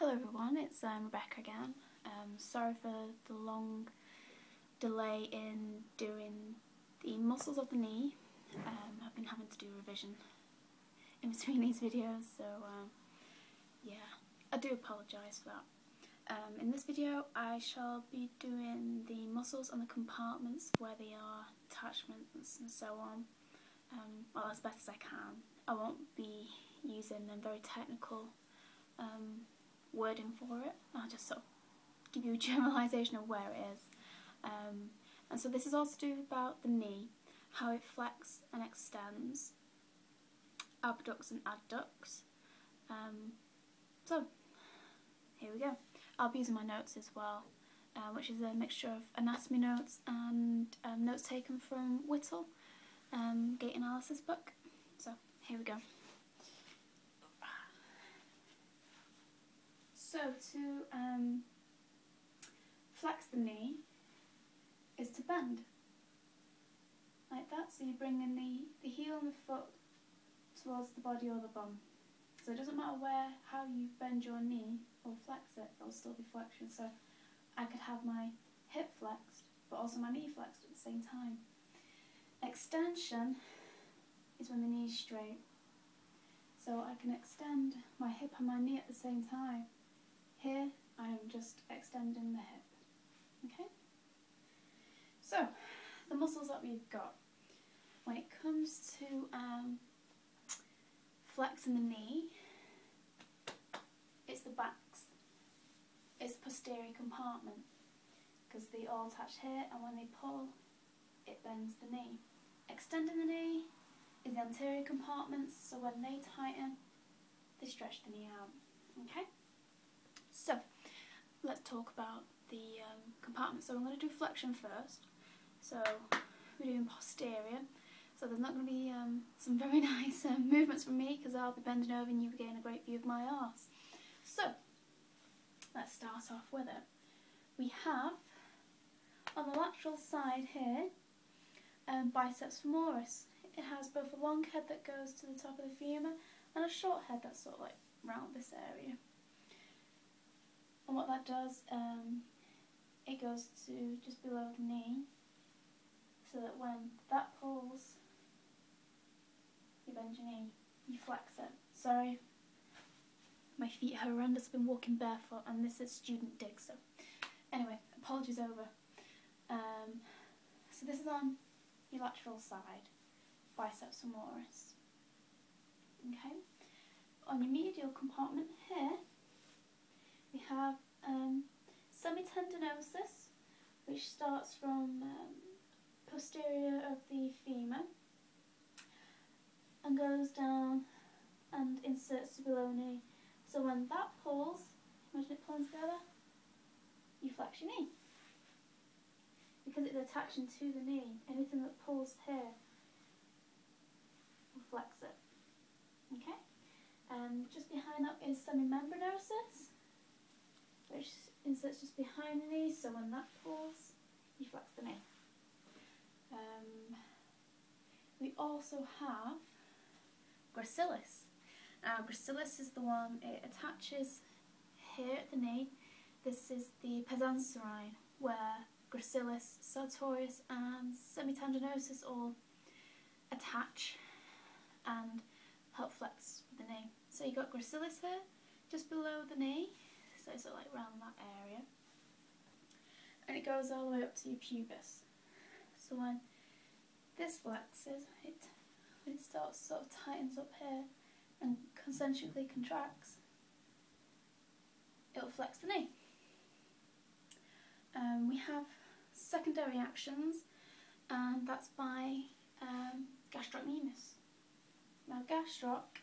Hello everyone, it's Rebecca again. Sorry for the long delay in doing the muscles of the knee. I've been having to do revision in between these videos, so yeah, I do apologise for that. In this video I shall be doing the muscles and the compartments where they are, attachments and so on, well, as best as I can. I won't be using a very technical wording for it. I'll just sort of give you a generalisation of where it is. And so this is also to do about the knee, how it flexes and extends, abducts and adducts. So here we go. I'll be using my notes as well, which is a mixture of anatomy notes and notes taken from Whittle, Gait Analysis book. So here we go. So to flex the knee is to bend, like that. So you bring in the heel and the foot towards the body or the bum. So it doesn't matter how you bend your knee or flex it, it'll still be flexion. So I could have my hip flexed, but also my knee flexed at the same time. Extension is when the knee is straight. So I can extend my hip and my knee at the same time. Here I am just extending the hip. Okay? So, the muscles that we've got. When it comes to flexing the knee, it's the backs. It's the posterior compartment, because they all attach here, and when they pull, it bends the knee. Extending the knee is the anterior compartments, so when they tighten, they stretch the knee out. Okay? So, let's talk about the compartments. So I'm going to do flexion first. So we're doing posterior. So there's not going to be some very nice movements from me, because I'll be bending over and you gain a great view of my arse. So let's start off with it. We have on the lateral side here biceps femoris. It has both a long head that goes to the top of the femur and a short head that's sort of like round this area. And what that does, it goes to just below the knee, so that when that pulls, you bend your knee, you flex it. Sorry, my feet are horrendous, I've been walking barefoot, and this is student dig, so anyway, apologies over. So this is on your lateral side, biceps femoris. Okay, on your medial compartment here, we have semitendinosus, which starts from posterior of the femur and goes down and inserts to below knee. So when that pulls, imagine it pulling together, you flex your knee, because it's attaching to the knee. Anything that pulls here will flex it. Okay? And just behind that is semimembranosus, which inserts just behind the knee, so when that pulls, you flex the knee. We also have gracilis. Now gracilis is the one, it attaches here at the knee. This is the pezanserine, where gracilis, sartorius and semitendinosus all attach and help flex the knee. So you've got gracilis here, just below the knee, so it's sort of like around that area, and it goes all the way up to your pubis. So when this flexes, it starts sort of tightens up here and concentrically contracts, it'll flex the knee. We have secondary actions, and that's by gastrocnemius. Now gastroc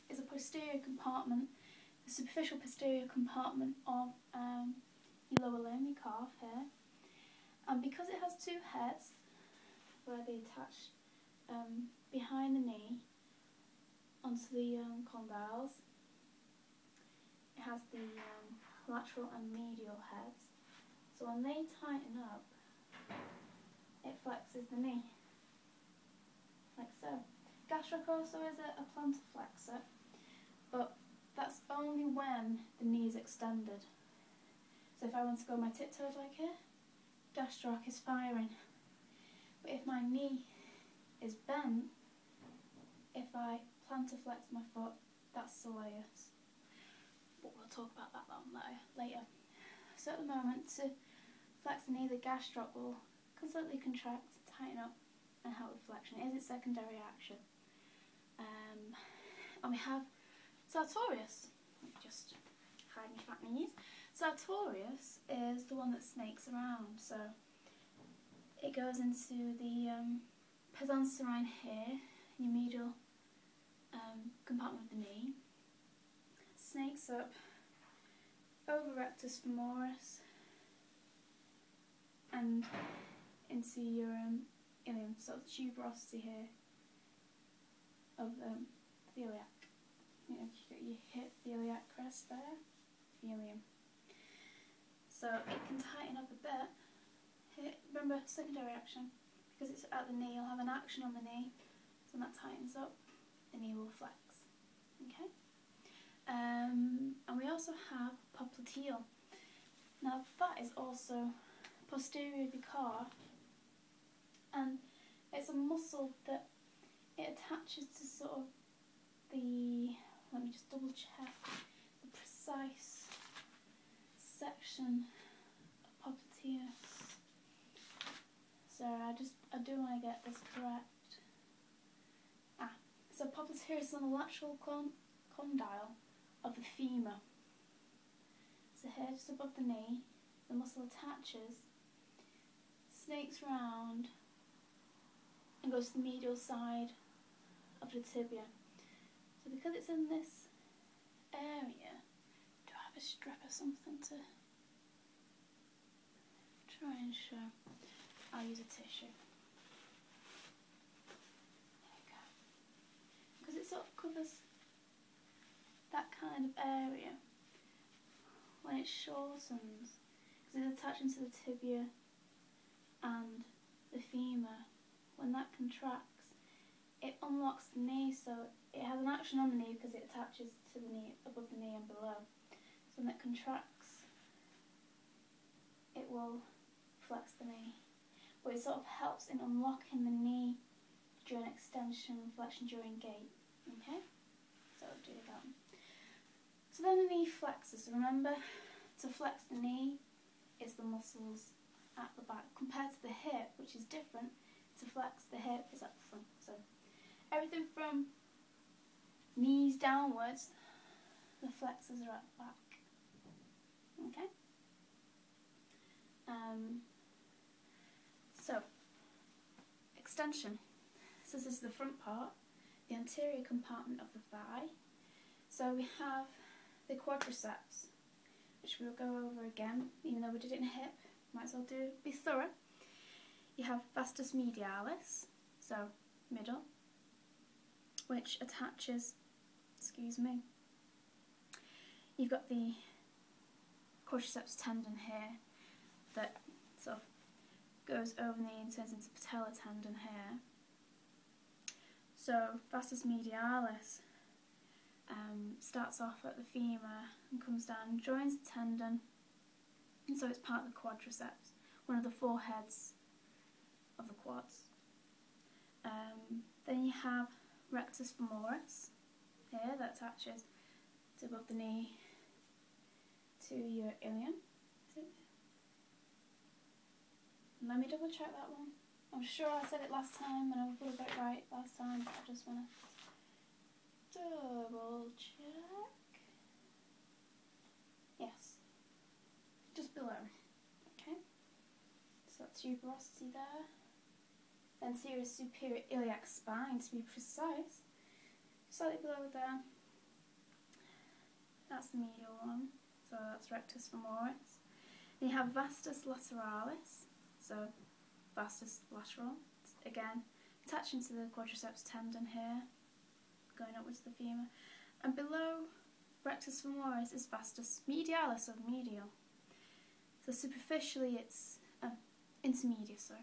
is a posterior compartment, the superficial posterior compartment of your lower limb, your calf here, and because it has two heads where they attach behind the knee onto the condyles, it has the lateral and medial heads, so when they tighten up, it flexes the knee, like so. Gastroc also is a plantar flexor, but that's only and when the knee is extended. So if I want to go my tiptoes like here, gastroc is firing. But if my knee is bent, if I plantar-flex my foot, that's soleus. But we'll talk about that one later. So at the moment, to flex the knee, the gastroc will completely contract, tighten up, and help with flexion. It is its secondary action. And we have sartorius. Let me just hide my fat knees. Sartorius is the one that snakes around. So it goes into the pons serine here, your medial compartment of the knee. Snakes up over rectus femoris and into your ilium, so the tuberosity here of the iliac. You know, you've got your hip, the iliac crest there, ilium. So it can tighten up a bit. Here, remember, secondary action, because it's at the knee, you'll have an action on the knee, so when that tightens up, the knee will flex. Okay? And we also have popliteal. Now that is also posterior of your calf, and it's a muscle that it attaches to sort of the, let me just double check, the precise section of popliteus. So I do want to get this correct. So popliteus is on the lateral condyle of the femur. So here, just above the knee, the muscle attaches, snakes round, and goes to the medial side of the tibia. So because it's in this area, do I have a strip or something to try and show? I'll use a tissue. There we go. Because it sort of covers that kind of area. When it shortens, because it's attaching to the tibia and the femur, when that contracts, it unlocks the knee, so it has an action on the knee because it attaches to the knee, above the knee and below. So when it contracts, it will flex the knee. But it sort of helps in unlocking the knee during extension and flexion during gait. Okay? So I'll do that. So then the knee flexes. So remember, to flex the knee is the muscles at the back, compared to the hip, which is different. To flex the hip is at the front. So everything from knees downwards, the flexors are at the back. Okay? So, extension. So this is the front part, the anterior compartment of the thigh. So we have the quadriceps, which we'll go over again, even though we did it in hip, might as well be thorough. You have vastus medialis, so middle, which attaches, you've got the quadriceps tendon here that sort of goes over the knee and turns into patellar tendon here. So vastus medialis starts off at the femur and comes down and joins the tendon, and so it's part of the quadriceps, one of the four heads of the quads. Then you have rectus femoris here that attaches to above the knee to your ilium. Let me double check that one. I'm sure I said it last time and I got it right last time, but I just want to double check. Yes, just below. Okay, so that's tuberosity there. Then serous superior iliac spine, to be precise, slightly below there. That's the medial one, so that's rectus femoris. Then you have vastus lateralis, so vastus lateral, again attaching to the quadriceps tendon here, going upwards to the femur. And below rectus femoris is vastus medialis, or medial. So superficially it's intermediate, sorry.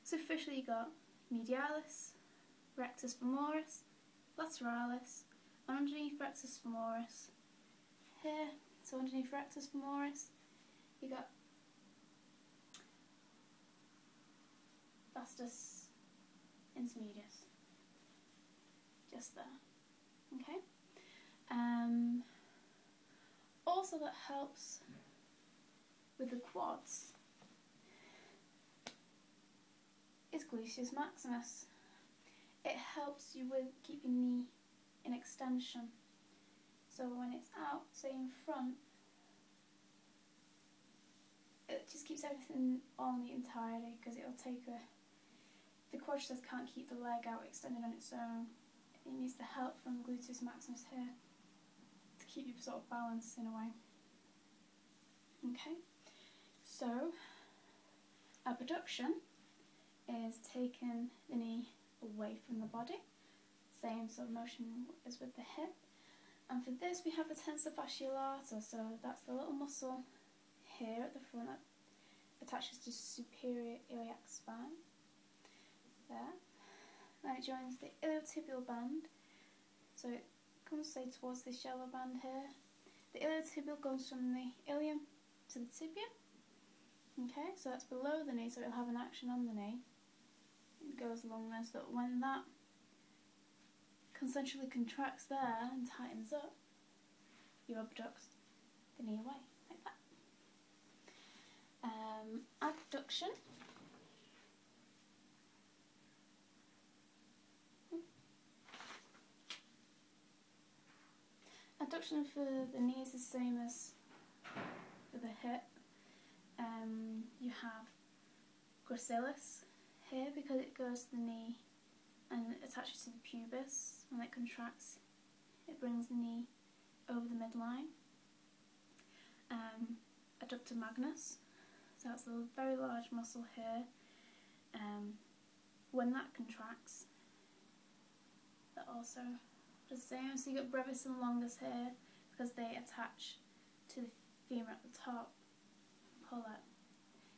Superficially you got medialis, rectus femoris, lateralis, and underneath rectus femoris here. So underneath rectus femoris, you got vastus intermedius, just there. Okay. Also, that helps with the quads is gluteus maximus. It helps you with keeping knee in extension. So when it's out, say in front, it just keeps everything on the entirety, because it'll take the quadriceps can't keep the leg out extended on its own. It needs the help from gluteus maximus here to keep you sort of balanced in a way. Okay, so abduction is taking the knee away from the body, same sort of motion as with the hip. And for this we have the tensor fasciolata, so that's the little muscle here at the front that attaches to superior iliac spine. There. Then it joins the iliotibial band, so it comes say towards this yellow band here. The iliotibial goes from the ilium to the tibia. Okay, so that's below the knee, so it'll have an action on the knee. It goes along there, so that when that concentrically contracts there and tightens up, you abduct the knee away, like that. Abduction. Abduction for the knee is the same as for the hip. You have gracilis here because it goes to the knee and attaches to the pubis. When it contracts, it brings the knee over the midline. Adductor magnus, so that's a very large muscle here. When that contracts, that also does the same. So you got brevis and longus here because they attach to the femur at the top. Pull out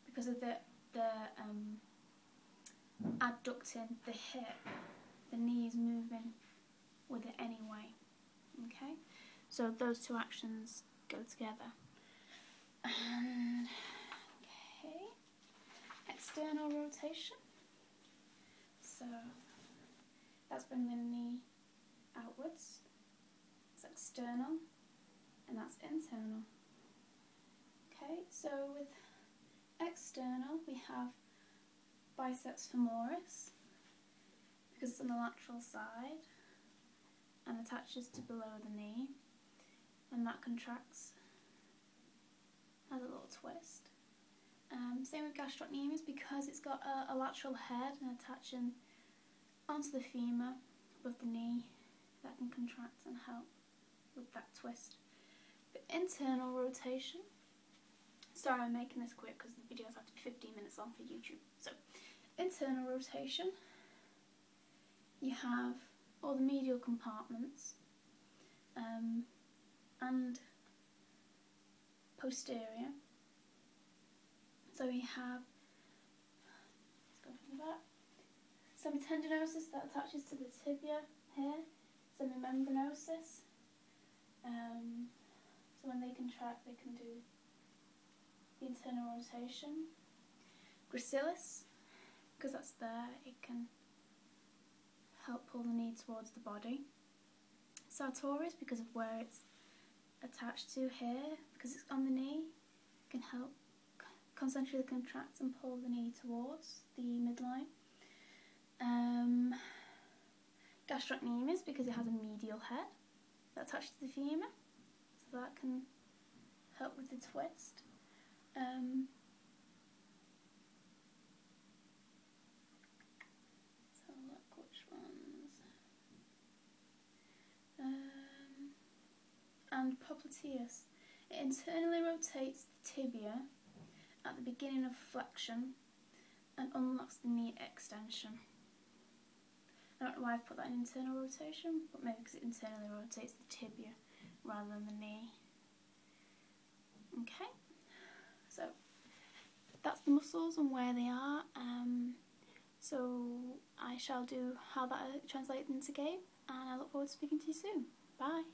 because of the adducting the hip. The knee is moving with it anyway. Okay, so those two actions go together. And okay, external rotation. So that's bringing the knee outwards. It's external, and that's internal. Okay, so with external we have biceps femoris because it's on the lateral side and attaches to below the knee, and that contracts, has a little twist. Same with gastrocnemius because it's got a lateral head and attaching onto the femur above the knee, that can contract and help with that twist. The internal rotation, sorry I'm making this quick because the videos have to be 15 minutes long for YouTube. So internal rotation, you have all the medial compartments and posterior. So we have, let's go from the back, semitendinosus that attaches to the tibia here, semimembranosus. So when they contract, they can do the internal rotation. Gracilis, because that's there, it can help pull the knee towards the body. Sartorius, because of where it's attached to here, because it's on the knee, can help concentrically contract and pull the knee towards the midline. Gastrocnemius, because it has a medial head that attaches to the femur, so that can help with the twist. So look which ones. And popliteus. It internally rotates the tibia at the beginning of flexion and unlocks the knee extension. I don't know why I've put that in internal rotation, but maybe because it internally rotates the tibia rather than the knee. Okay, so that's the muscles and where they are. So I shall do how that translates into game, and I look forward to speaking to you soon. Bye.